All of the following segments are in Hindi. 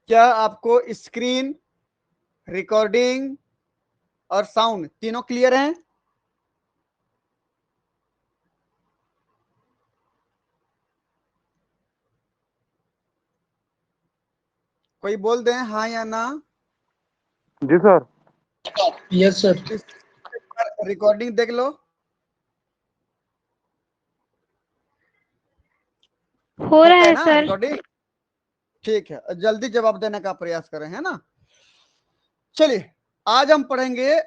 क्या आपको स्क्रीन, रिकॉर्डिंग और साउंड तीनों क्लियर हैं? कोई बोल दें हाँ या ना। जी सर। Yes sir. रिकॉर्डिंग देख लो। हो रहा है है ना सर। रिकॉर्डिंग? ठीक है, जल्दी जवाब देने का प्रयास करें, है ना। चलिए, आज हम पढ़ेंगे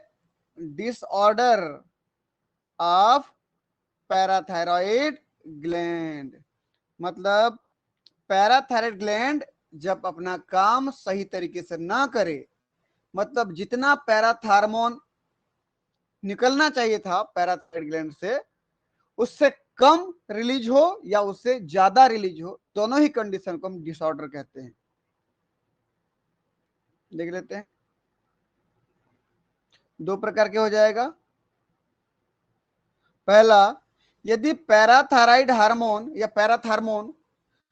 डिसऑर्डर ऑफ पैराथायरॉइड ग्लैंड। मतलब पैराथायरॉइड ग्लैंड जब अपना काम सही तरीके से ना करे, मतलब जितना पैराथार्मोन निकलना चाहिए था पैराथायरॉइड ग्लैंड से, उससे कम रिलीज हो या उससे ज्यादा रिलीज हो, दोनों ही कंडीशन को हम डिसऑर्डर कहते हैं। देख लेते हैं। दो प्रकार के हो जाएगा। पहला, यदि पैराथायरॉइड हार्मोन या पैराथार्मोन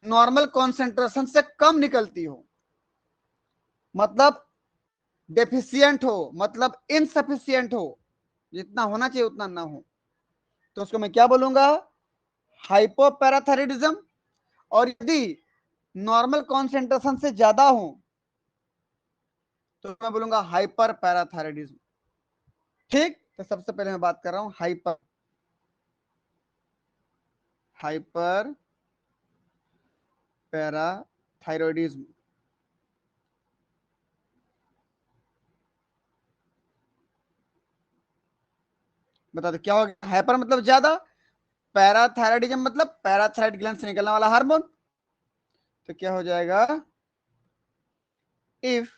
नॉर्मल कॉन्सेंट्रेशन से कम निकलती हो, मतलब डेफिशिएंट हो, मतलब इनसफिशिएंट हो, जितना होना चाहिए उतना ना हो, तो उसको मैं क्या बोलूंगा? हाइपोपैराथायरॉइडिज्म। और यदि नॉर्मल कॉन्सेंट्रेशन से ज्यादा हो तो मैं बोलूंगा हाइपर पैराथायरॉइडिज्म। ठीक, तो सबसे पहले मैं बात कर रहा हूं हाइपर पैराथायरॉइडिज्म। बता दो क्या हो गया। हाइपर मतलब ज्यादा, पैराथायरॉइडिज्म मतलब पैराथायरॉइड ग्लैंड से निकलने वाला हार्मोन। तो क्या हो जाएगा? इफ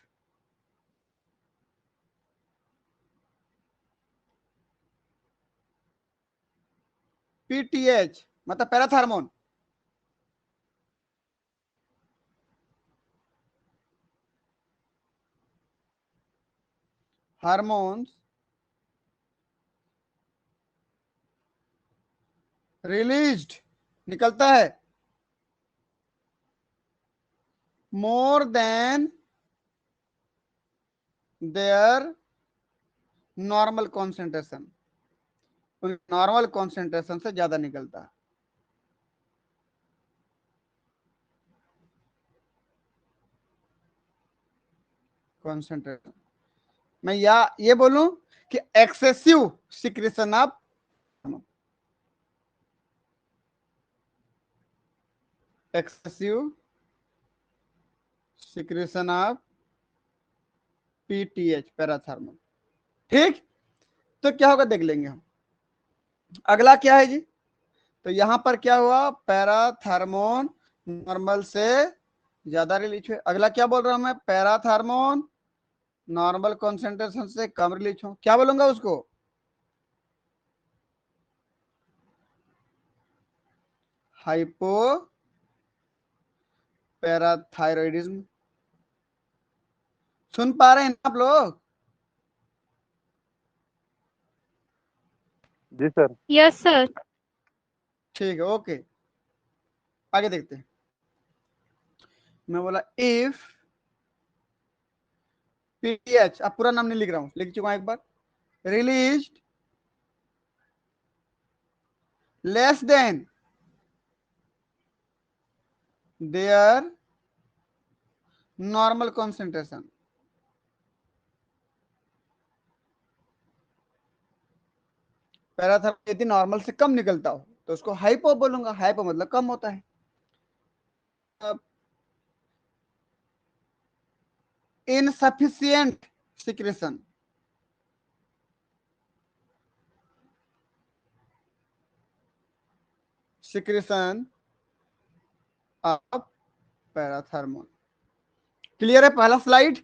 पीटीएच मतलब पैराथार्मोन हार्मोन्स रिलीज्ड निकलता है more than their normal concentration, normal concentration से ज्यादा निकलता है। कॉन्सेंट्रेशन मैं ये बोलूं कि excessive secretion of, excessive secretion of PTH parathormone. ठीक, तो क्या होगा देख लेंगे हम। अगला क्या है जी? तो यहां पर क्या हुआ? पैराथार्मोन नॉर्मल से ज्यादा रिलीज हुए। अगला क्या बोल रहा हूं मैं? पैराथार्मोन नॉर्मल कॉन्सेंट्रेशन से कम रिलीज हो, क्या बोलूंगा उसको? हाइपो पैराथायरॉइडिज्म। सुन पा रहे हैं आप लोग? जी सर। Yes sir. ठीक है, ओके, आगे देखते हैं। मैं बोला इफ पीटीएच, अब पूरा नाम नहीं लिख रहा हूं, लिख चुका हूं एक बार। Release less than their normal concentration, parathormone यदि नॉर्मल से कम निकलता हो तो उसको हाइपो बोलूंगा। हाइपो मतलब कम होता है। अब insufficient secretion, secretion of parathormone. Clear है पहला स्लाइड?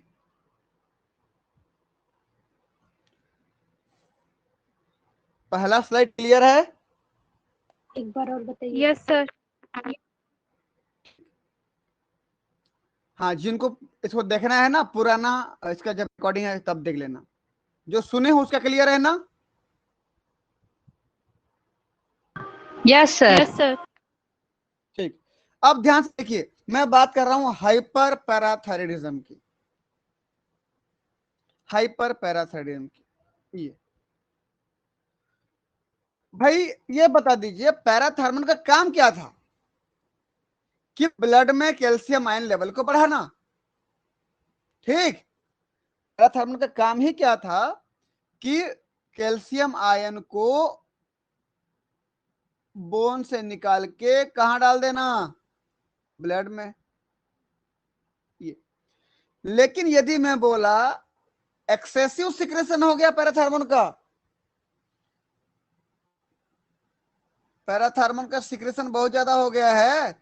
पहला स्लाइड क्लियर है? एक बार और बताइए। Yes sir. हाँ, जिनको इसको देखना है ना पुराना, इसका जब रिकॉर्डिंग है तब देख लेना। जो सुने हो उसका क्लियर है ना? Yes sir. Yes sir. ठीक, अब ध्यान से देखिए। मैं बात कर रहा हूं हाइपर पैराथायरिडिज्म की, हाइपर पैराथायरिडिज्म की। ये भाई ये बता दीजिए पैराथार्मोन का काम क्या था? कि ब्लड में कैल्शियम आयन लेवल को बढ़ाना। ठीक, पैराथार्मोन का काम ही क्या था? कि कैल्शियम आयन को बोन से निकाल के कहां डाल देना? ब्लड में। ये लेकिन यदि मैं बोला एक्सेसिव सिक्रेशन हो गया पैराथार्मोन का, पैराथार्मोन का सिक्रेशन बहुत ज्यादा हो गया है,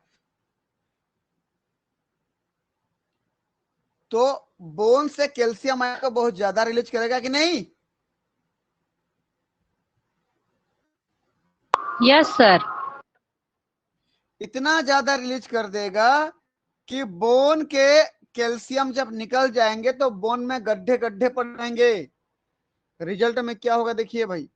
तो बोन से कैल्शियम आयन को बहुत ज्यादा रिलीज करेगा कि नहीं? Yes sir. इतना ज्यादा रिलीज कर देगा कि बोन के कैल्शियम जब निकल जाएंगे तो बोन में गड्ढे गड्ढे पड़ जाएंगे। रिजल्ट में क्या होगा देखिए भाई,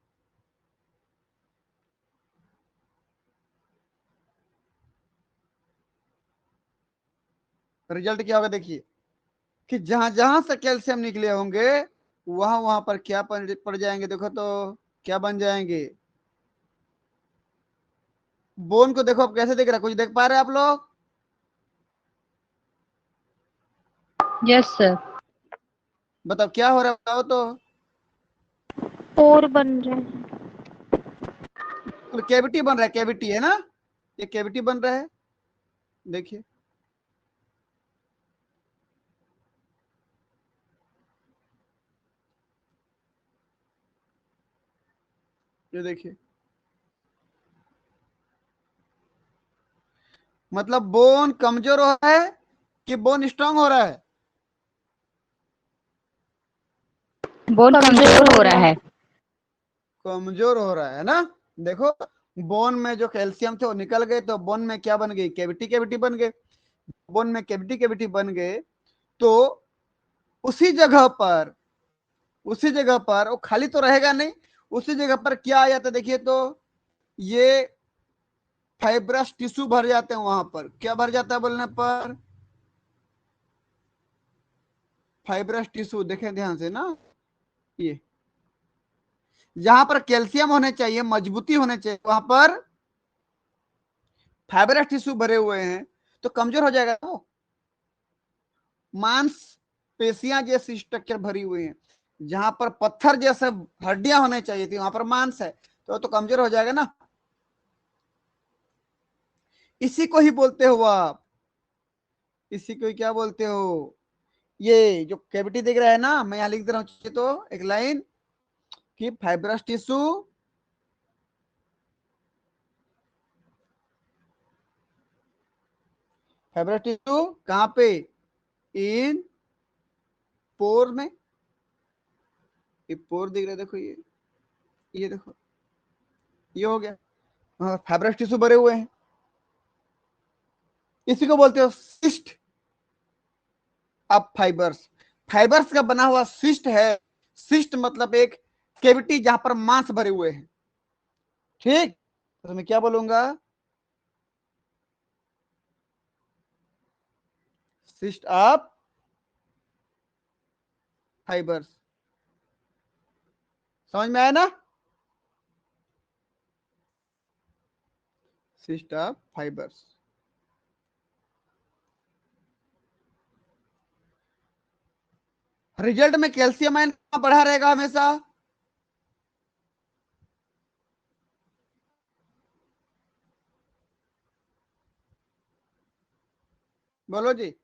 रिजल्ट क्या होगा देखिए कि जहां जहां से कैल्शियम निकले होंगे वहां वहां पर क्या पड़ जाएंगे, देखो तो क्या बन जाएंगे? बोन को देखो अब कैसे दिख रहा है, कुछ देख पा रहे हैं आप लोग? Yes sir. बताओ क्या हो रहा है, बताओ तो। पोर बन रहे हैं। कैविटी बन रहा है, कैविटी है ना, ये कैविटी बन रहा है, देखिए। ये देखिए, मतलब बोन कमजोर हो रहा है कि बोन स्ट्रांग हो रहा है? बोन कमजोर हो रहा है। कमजोर हो रहा है ना। देखो बोन में जो कैल्शियम थे वो निकल गए तो बोन में क्या बन गई? कैविटी, कैविटी बन गए। बोन में कैविटी कैविटी बन गए तो उसी जगह पर, उसी जगह पर वो खाली तो रहेगा नहीं, उसी जगह पर क्या आ जाता है देखिए तो, ये फाइब्रस टिश्यू भर जाते हैं। वहां पर क्या भर जाता है बोलने पर? फाइब्रस टिश्यू, देखें ध्यान से ना, ये जहां पर कैल्शियम होने चाहिए, मजबूती होने चाहिए, वहां पर फाइब्रस टिश्यू भरे हुए हैं तो कमजोर हो जाएगा वो। मांस पेशियां जैसी स्ट्रक्चर भरी हुई है, जहां पर पत्थर जैसे हड्डियां होने चाहिए थी वहां पर मांस है तो कमजोर हो जाएगा ना। इसी को ही बोलते हो आप, इसी को ही क्या बोलते हो? ये जो कैविटी दिख रहा है ना, मैं यहां लिख दे रहा हूं तो एक लाइन कि फाइब्रस टिश्यू फाइब्रस टिश्यू कहां पे? इन पोर में। ये पोर दिख रहा है, देखो ये देखो, ये हो गया, फाइब्रस टिश्यू भरे हुए हैं। इसी को बोलते हो सिस्ट ऑफ फाइबर्स। फाइबर्स का बना हुआ सिस्ट है। सिस्ट मतलब एक कैविटी जहां पर मांस भरे हुए हैं। ठीक, तो मैं क्या बोलूंगा? Cyst of fibres. समझ में आया ना? Cyst of fibres. रिजल्ट में कैल्शियम आयन बढ़ा रहेगा हमेशा। बोलो जी।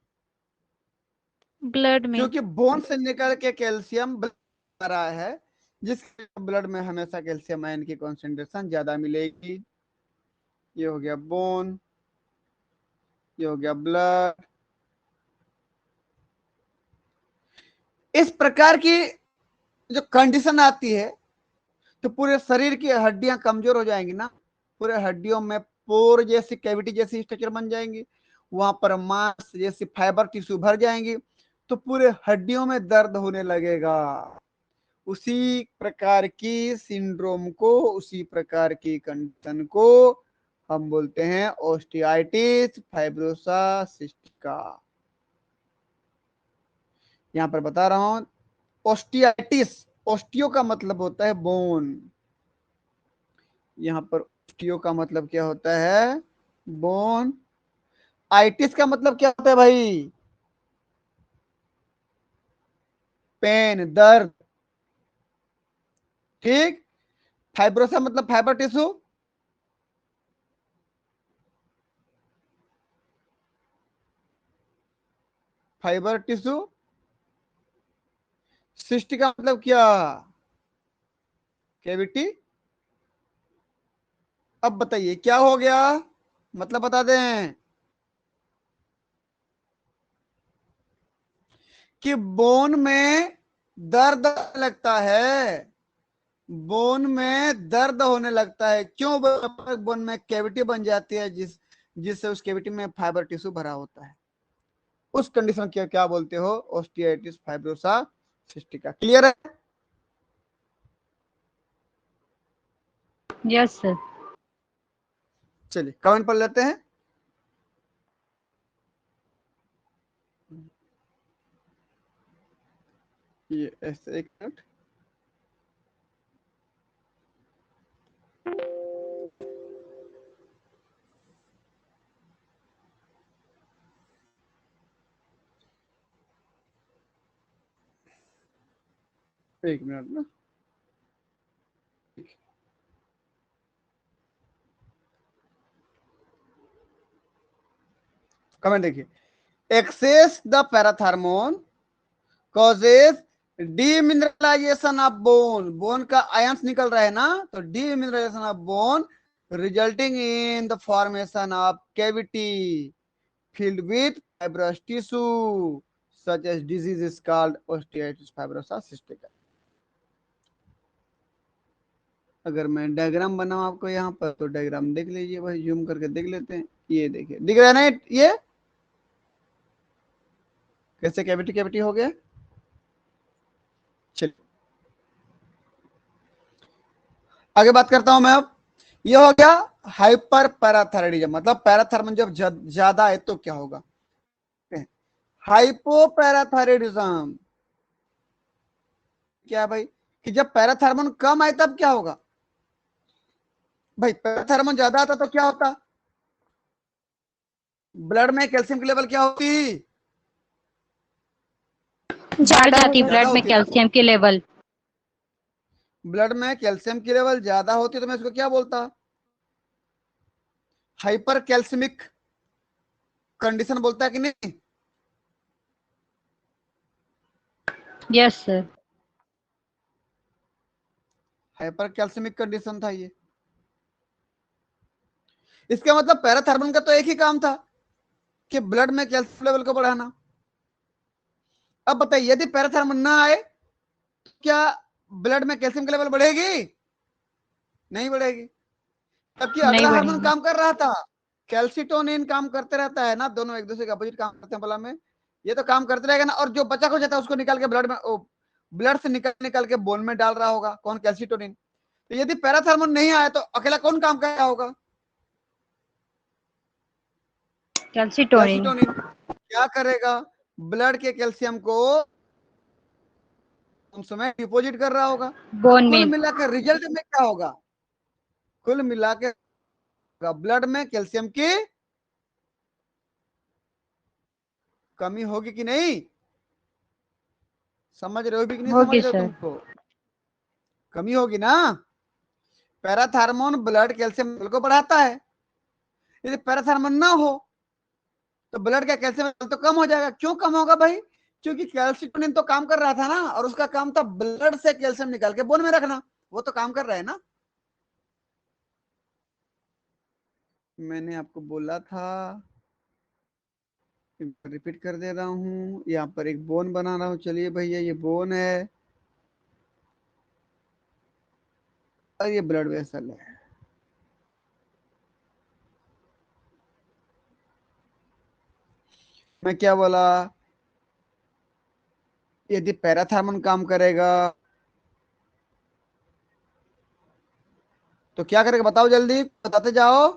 ब्लड में। क्योंकि बोन से निकल के कैल्शियम आ रहा है, जिसके ब्लड में हमेशा कैल्शियम आयन की कॉन्सेंट्रेशन ज्यादा मिलेगी। ये हो गया बोन, ये हो गया ब्लड। इस प्रकार की जो कंडीशन आती है तो पूरे शरीर की हड्डियां कमजोर हो जाएंगी ना, पूरे हड्डियों में पोर जैसी कैविटी जैसी स्ट्रक्चर बन जाएंगी, वहां पर मांस जैसी फाइबर टिश्यू भर जाएंगी तो पूरे हड्डियों में दर्द होने लगेगा। उसी प्रकार की सिंड्रोम को, उसी प्रकार की कंडीशन को हम बोलते हैं ओस्टियाइटिस फाइब्रोसा सिस्टिका। यहां पर बता रहा हूं, ओस्टियाइटिस, ओस्टियो का मतलब होता है बोन, यहां पर ओस्टियो का मतलब क्या होता है, बोन। आइटिस का मतलब क्या होता है भाई, पेन, दर्द, ठीक। फाइब्रोसा मतलब fibre tissue, fibre tissue. Cyst का मतलब क्या, कैविटी। अब बताइए क्या हो गया, मतलब बता दें कि बोन में दर्द लगता है, बोन में दर्द होने लगता है, क्यों, बोन में कैविटी बन जाती है जिससे उस कैविटी में फाइबर टिश्यू भरा होता है, उस कंडीशन को क्या बोलते हो, ओस्टियाइटिस फाइब्रोसा सिस्टिका। क्लियर है। Yes sir. चलिए कमेंट पढ़ लेते हैं। ये ऐसे, एक मिनट, एक मिनट ना, कमेंट देखिए, excess the parathormone causes demineralisation of bone, bone का आयंस निकल रहा है ना, तो demineralisation of bone resulting in the formation of cavity filled with fibrous tissue such as disease is called osteoitis fibrosa cystica। अगर मैं डायग्राम बनाऊं आपको यहाँ पर, तो डायग्राम देख लीजिए भाई, जूम करके देख लेते हैं, ये देखिए दिख रहा है ना, ये कैसे कैविटी कैविटी हो गया। चलिए आगे बात करता हूं मैं अब। ये हो गया हाइपर पैराथायराइडिज्म, मतलब पैराथार्मोन जब ज्यादा है तो क्या होगा, हाइपोपैराथायराइडिज्म क्या है भाई, कि जब पैराथार्मोन कम आए तब क्या होगा, भाई पैराथार्मोन ज्यादा आता तो क्या होता, ब्लड में कैल्शियम की लेवल क्या होती, बढ़ ज्यादा जाती ज्यादा ब्लड में होती है ना, कैल्शियम की लेवल। ब्लड में कैल्शियम की लेवल ज्यादा होती है तो मैं इसको क्या बोलता, हाइपर कैल्सिमिक कंडीशन बोलता है कि नहीं, yes sir. Hyper calcaemic condition था ये। इसका मतलब पैराथार्मोन का तो एक ही काम था कि ब्लड में कैल्शियम लेवल को बढ़ाना। अब बताइए यदि पैराथार्मोन ना आए, क्या ब्लड में कैल्शियम की लेवल बढ़ेगी, नहीं बढ़ेगी, जबकि नहीं अगला हार्मोन बढ़ेगी। काम कर रहा था, कैल्सिटोनिन काम करते रहता है ना, दोनों एक दूसरे के अपोजिट काम करते हैं, बोला में ये तो काम करते रहेगा ना, और जो बचा हो जाता है उसको निकाल के ब्लड में, ब्लड से निकाल निकाल के बोन में डाल रहा होगा, कौन, कैल्सिटोनिन। तो यदि पैराथार्मोन नहीं आया तो अकेला कौन काम कर रहा होगा, कैल्सिटोनिन। कैल्सिटोनिन। क्या करेगा, ब्लड के कैल्शियम को उन समय डिपोजिट कर रहा होगा। तो बोन कुल में। मिलाकर रिजल्ट में क्या होगा, कुल मिलाकर ब्लड में कैल्शियम की कमी होगी कि नहीं, समझ रहे हो भी कि नहीं समझ होगी रहे हो सर। तुमको, कमी होगी ना। पैराथार्मोन ब्लड कैल्शियम लेवल को बढ़ाता है, यदि पैराथार्मोन ना हो तो ब्लड का कैल्शियम लेवल तो कम हो जाएगा, क्यों कम होगा भाई, क्योंकि कैल्सिटोनिन तो काम कर रहा था ना, और उसका काम था ब्लड से कैल्शियम निकाल के बोन में रखना, वो तो काम कर रहा है ना। मैंने आपको बोला था, रिपीट कर दे रहा हूं, यहाँ पर एक बोन बना रहा हूं, चलिए भैया ये बोन है और ये ब्लड वेसल है। मैं क्या बोला, यदि पैराथार्मोन काम करेगा तो क्या करेगा बताओ, जल्दी बताते जाओ,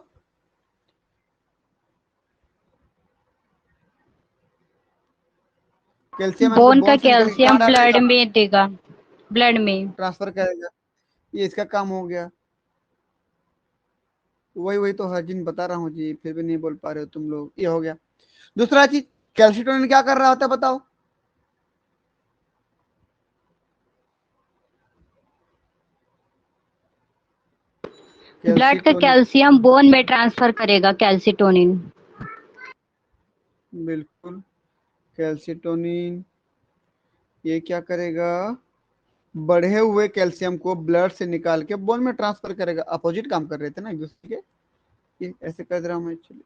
कैल्शियम बोन का बोन से निकल के कैल्शियम कहाँ ब्लड डालेगा? में देगा, ब्लड में। ट्रांसफर करेगा। ये इसका काम हो गया। वही वही तो हर दिन बता रहा हूँ जी, फिर भी नहीं बोल पा रहे हो तुम लोग। ये हो गया। दूसरा चीज, कैल्शिटोनिन क्या कर रहा होता है बताओ? ब्लड का कैल्शिटोनिन, कैल्शियम बोन में ट्रांसफर करेगा कैल्सिटोनिन। बिल्कुल। कैल्शिटोनिन ये क्या करेगा? बढ़े हुए कैल्शियम को ब्लड से निकाल के बोन में ट्रांसफर करेगा। अपोजिट काम कर रहे थे ना एक दूसरे के। ये ऐसे कर रहा हूं मैं, चलिए।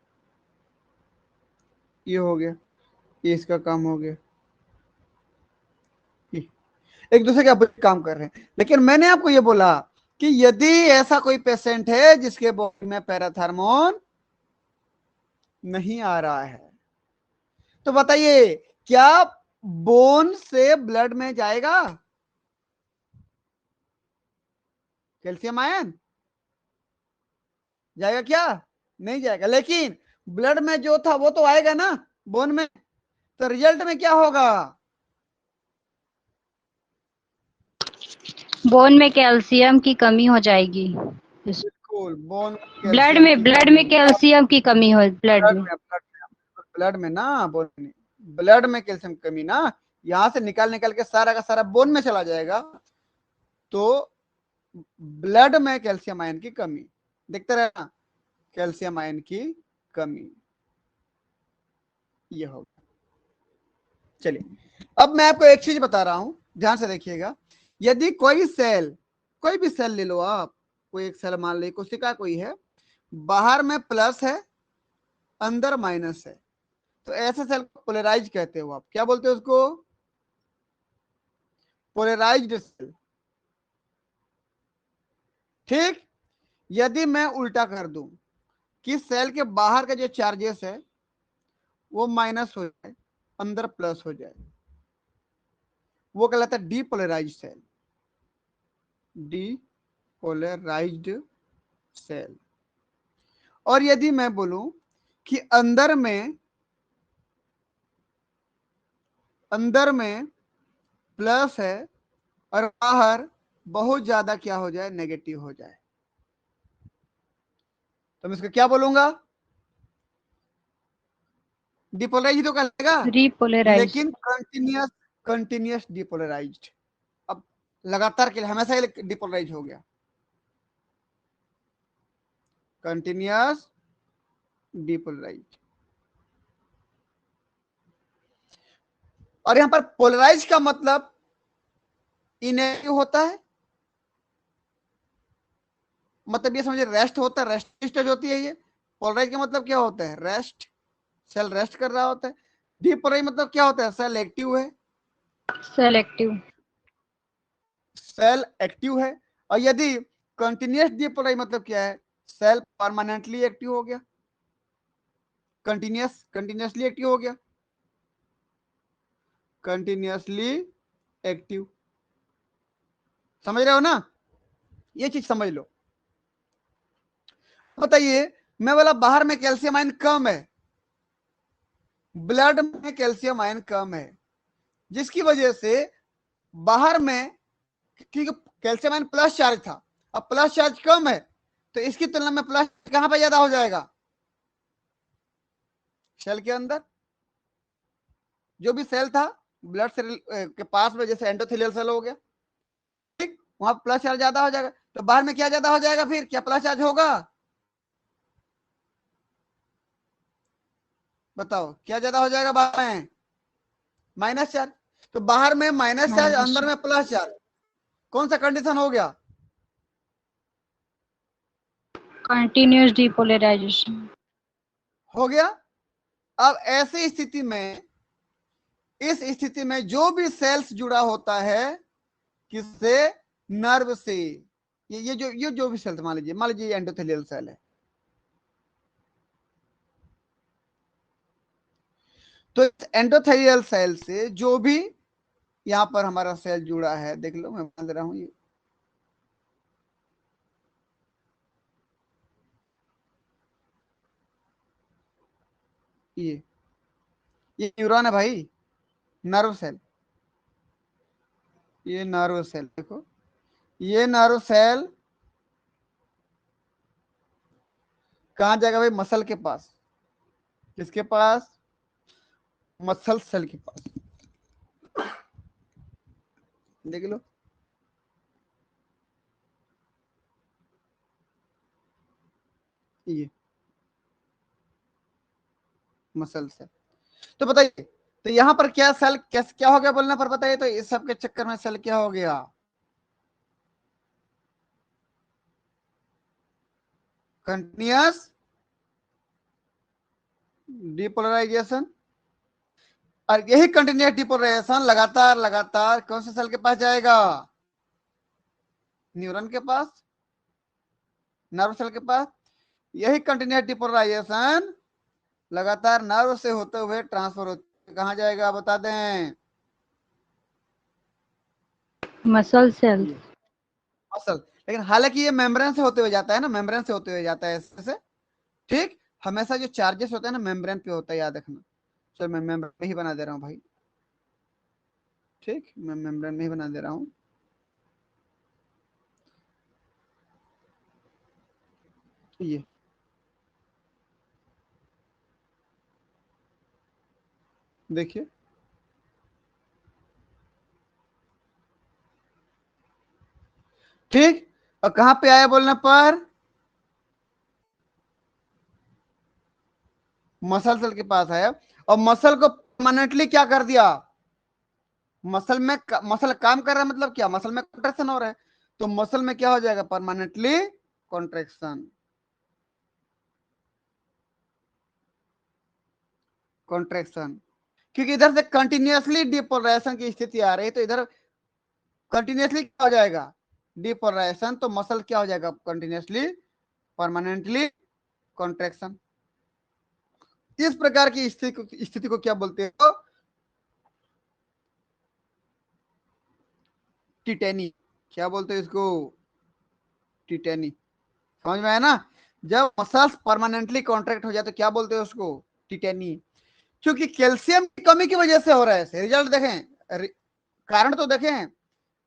ये हो गया, ये इसका काम हो गया। ये एक दूसरे के अपोजिट काम कर रहे हैं। लेकिन मैंने आपको ये बोला कि यदि ऐसा कोई पेशेंट है जिसके बॉडी में पैराथर्मोन नहीं आ रहा है, तो बताइए क्या बोन से ब्लड में जाएगा कैल्शियम आयन? जाएगा क्या? नहीं जाएगा। लेकिन ब्लड में जो था वो तो आएगा ना बोन में। तो रिजल्ट में क्या होगा? बोन में कैल्शियम की कमी हो जाएगी। बिल्कुल, बोन में ब्लड कैल्शियम में की ब्लड कमी। में कैल्शियम की कमी हो, ब्लड ब्लड में। में, ब्लड में ना, बोन में। ब्लड में कैल्शियम की कमी ना, यहां से निकाल निकाल के सारा का सारा बोन में चला जाएगा। तो ब्लड में कैल्शियम आयन की कमी, देखते रहना, कैल्शियम आयन की कमी। ये होगा। चलिए, अब मैं आपको एक चीज बता रहा हूं, ध्यान से देखिएगा। यदि कोई सेल, कोई भी सेल ले लो आप, कोई एक सेल मान ली, कोशिका कोई है, बाहर में प्लस है, अंदर माइनस है, तो ऐसे सेल को पोलराइज कहते हो। आप क्या बोलते हो उसको? Polarised cell. ठीक। यदि मैं उल्टा कर दूं कि सेल के बाहर का जो चार्जेस है वो माइनस हो जाए, अंदर प्लस हो जाए, वो कहलाता है डीपोलराइज्ड सेल। Depolarised cell. और यदि मैं बोलूं कि अंदर में प्लस है और बाहर बहुत ज्यादा क्या हो जाए, नेगेटिव हो जाए, तो मैं इसको क्या बोलूंगा? डिपोलराइज तो कहलाएगा, रिपोलराइज। लेकिन कंटिन्यूअस, कंटिन्यूअस डिपोलराइज्ड। अब लगातार के लिए हमेशा डिपोलराइज हो गया, कंटिन्यूअस डिपोलराइज्ड। और यहां पर पोलराइज का मतलब इनएक्टिव होता है। मतलब ये समझिए, रेस्ट होता है, रेस्ट स्टेज होती है ये। पोलराइज का मतलब क्या होता है? रेस्ट, सेल रेस्ट कर रहा होता है। डीपोलराइज मतलब क्या होता है? सेल एक्टिव है, सेलेक्टिव। सेल एक्टिव है। और यदि कंटिन्यूअस डीपोलराइज मतलब क्या है? सेल परमानेंटली एक्टिव हो गया, कंटिन्यूअसली एक्टिव हो गया, कंटिन्यूअसली एक्टिव। समझ रहे हो ना? ये चीज समझ लो। बताइए, मैं बोला बाहर में कैल्शियम आयन कम है, ब्लड में कैल्शियम आयन कम है, जिसकी वजह से बाहर में, क्योंकि कैल्शियम आयन प्लस चार्ज था, अब प्लस चार्ज कम है, तो इसकी तुलना में प्लस कहां पर ज्यादा हो जाएगा? सेल के अंदर। जो भी सेल था ब्लड सेल के पास में, जैसे एंडोथेलियल सेल हो गया, ठीक, वहां प्लस चार्ज ज्यादा हो जाएगा। तो बाहर में क्या ज्यादा हो जाएगा? फिर क्या प्लस चार्ज होगा? बताओ, क्या ज्यादा हो जाएगा बाहर में? Minus charge. तो बाहर में माइनस चार्ज, माइनस। अंदर में प्लस चार्ज, कौन सा कंडीशन हो गया? Continuous depolarisation. हो गया। अब ऐसी स्थिति में, इस स्थिति में जो भी सेल्स जुड़ा होता है किससे? नर्व से। ये जो भी सेल, मान लीजिए एंडोथेलियल सेल है, तो एंडोथेलियल सेल से जो भी यहां पर हमारा सेल जुड़ा है, देख लो मैं मान रहा हूं, ये ये न्यूरॉन है भाई, नर्व सेल, ये नर्व सेल देखो, ये नर्व सेल कहां जाएगा भाई? मसल के पास। किसके पास? मसल सेल के पास। देख लो, ये मसल सेल। तो बताइए, तो यहां पर क्या सेल, कैसे क्या हो गया बोलने पर बताइए, तो इस सब के चक्कर में सेल क्या हो गया? Continuous depolarisation. और यही कंटिन्यूअस डिपोलराइजेशन लगातार लगातार कौन से सेल के पास जाएगा? न्यूरॉन के पास, नर्व सेल के पास। यही कंटिन्यूअस डिपोलराइजेशन लगातार नर्व से होते हुए ट्रांसफर होते कहां जाएगा बता दें? Muscle cells. मसल। लेकिन हालांकि ये मेम्ब्रेन से होते हुए जाता है ना, मेम्ब्रेन से होते हुए जाता है ऐसे। ठीक, हमेशा जो चार्जेस होते हैं ना मेम्ब्रेन पे होता है, याद रखना। चलो मैं मेम्ब्रेन में ही बना दे रहा हूँ भाई। ठीक, मैं मेम्ब्रेन में ही बना दे रहा हूँ। ये देखिए, ठीक। और कहां पे आया बोलने पर? मसल सेल के पास आया। और मसल को परमानेंटली क्या कर दिया? मसल में मसल काम कर रहा है, मतलब क्या? मसल में कॉन्ट्रैक्शन हो रहा है, तो मसल में क्या हो जाएगा? Permanently contraction. कॉन्ट्रैक्शन, क्योंकि इधर से कंटिन्यूअसली डिपोलराइजेशन की स्थिति आ रही है, तो इधर कंटिन्यूअसली क्या हो जाएगा? डिपोलराइजेशन। तो मसल क्या हो जाएगा? Continuously permanently contraction. इस प्रकार की स्थिति को क्या बोलते हो? टिटेनी। क्या बोलते हो इसको? टिटेनी। समझ में आया ना? जब मसल्स परमानेंटली कॉन्ट्रैक्ट हो जाए तो क्या बोलते हैं उसको? टिटेनी। क्योंकि कैल्शियम की कमी की वजह से हो रहा है। रिजल्ट देखें, कारण तो देखें,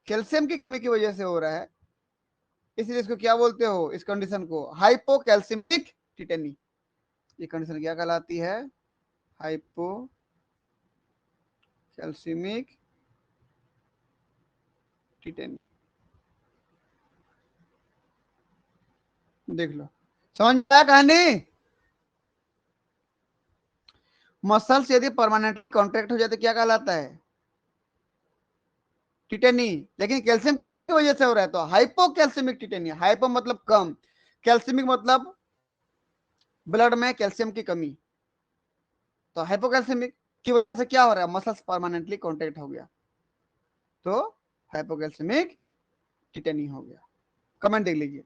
कैल्शियम की कमी की वजह से हो रहा है, इसलिए इसको क्या बोलते हो? इस कंडीशन को हाइपोकैल्सिमिक टिटेनी। ये कंडीशन क्या कहलाती है? Hypocalcaemic tetani. देख लो, समझ में आया कहानी? मसल्स यदि परमानेंटली कॉन्ट्रैक्ट हो जाए तो क्या कहलाता है? टिटेनी। लेकिन कैल्शियम की वजह से हो रहा है तो हाइपोकैल्सिमिक टिटेनी। हाइपो मतलब कम, कैल्सिमिक मतलब ब्लड में कैल्शियम की कमी। तो हाइपोकैल्सिमिक की वजह से क्या हो रहा है? मसल्स परमानेंटली कॉन्ट्रैक्ट हो गया, तो हाइपोकैल्सिमिक टिटेनी हो गया। कमेंट देख लीजिए।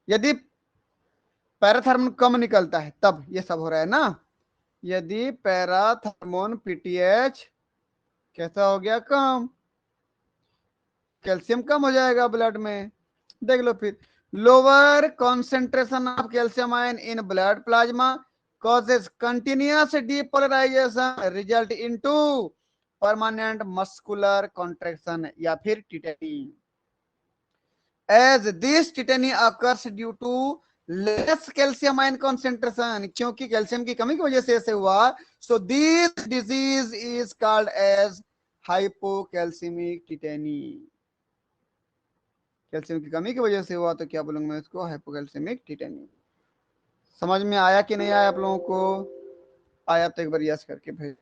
यदि पैराथर्मोन कम निकलता है तब ये सब हो रहा है ना। यदि पैराथर्मोन पीटीएच कैसा हो गया? कम, कैल्शियम कम हो जाएगा ब्लड में। देख लो फिर, lower concentration of calcium ion in blood plasma causes continuous depolarization result into permanent muscular contraction या फिर tetani. as this tetany occurs due to less calcium ion concentration, क्योंकि कैल्शियम की कमी की वजह से ऐसे हुआ, so this disease is called as hypocalcemic tetany। Calcium की कमी की वजह से हुआ तो क्या बोलूंगा मैं इसको? Hypocalcaemic tetani. समझ में आया कि नहीं आया आप लोगों को? आया तो एक बार यस करके भेज।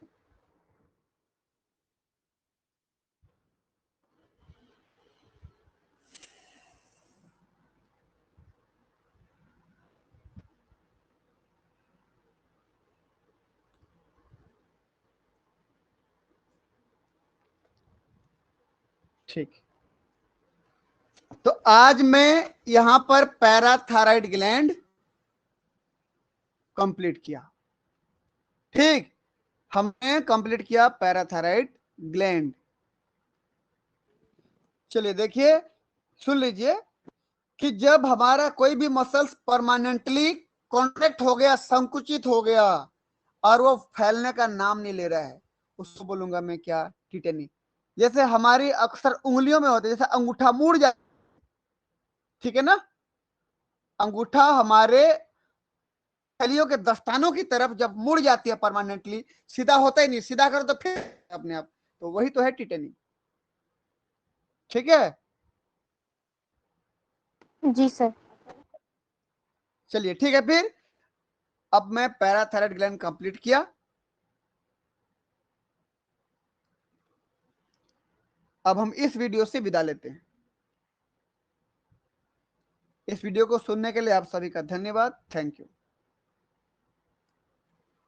ठीक, तो आज मैं यहां पर पैराथायराइड ग्लैंड कंप्लीट किया। ठीक, हमने कंप्लीट किया पैराथायराइड ग्लैंड। चलिए देखिए, सुन लीजिए कि जब हमारा कोई भी मसल्स परमानेंटली कॉन्ट्रैक्ट हो गया, संकुचित हो गया, और वो फैलने का नाम नहीं ले रहा है, उसको बोलूंगा मैं क्या, टिटेनी। जैसे हमारी अक्सर उंगलियों में होते, जैसे अंगूठा मुड़ जाता, ठीक है ना, अंगूठा हमारे उंगलियों के दस्तानों की तरफ जब मुड़ जाती है परमानेंटली, सीधा होता ही नहीं, सीधा करो तो फिर अपने आप, तो वही तो है टिटेनी। ठीक है, जी सर। चलिए ठीक है। फिर अब मैं पैराथायराइड ग्लैंड कंप्लीट किया। अब हम इस वीडियो से विदा लेते हैं। इस वीडियो को सुनने के लिए आप सभी का धन्यवाद। Thank you.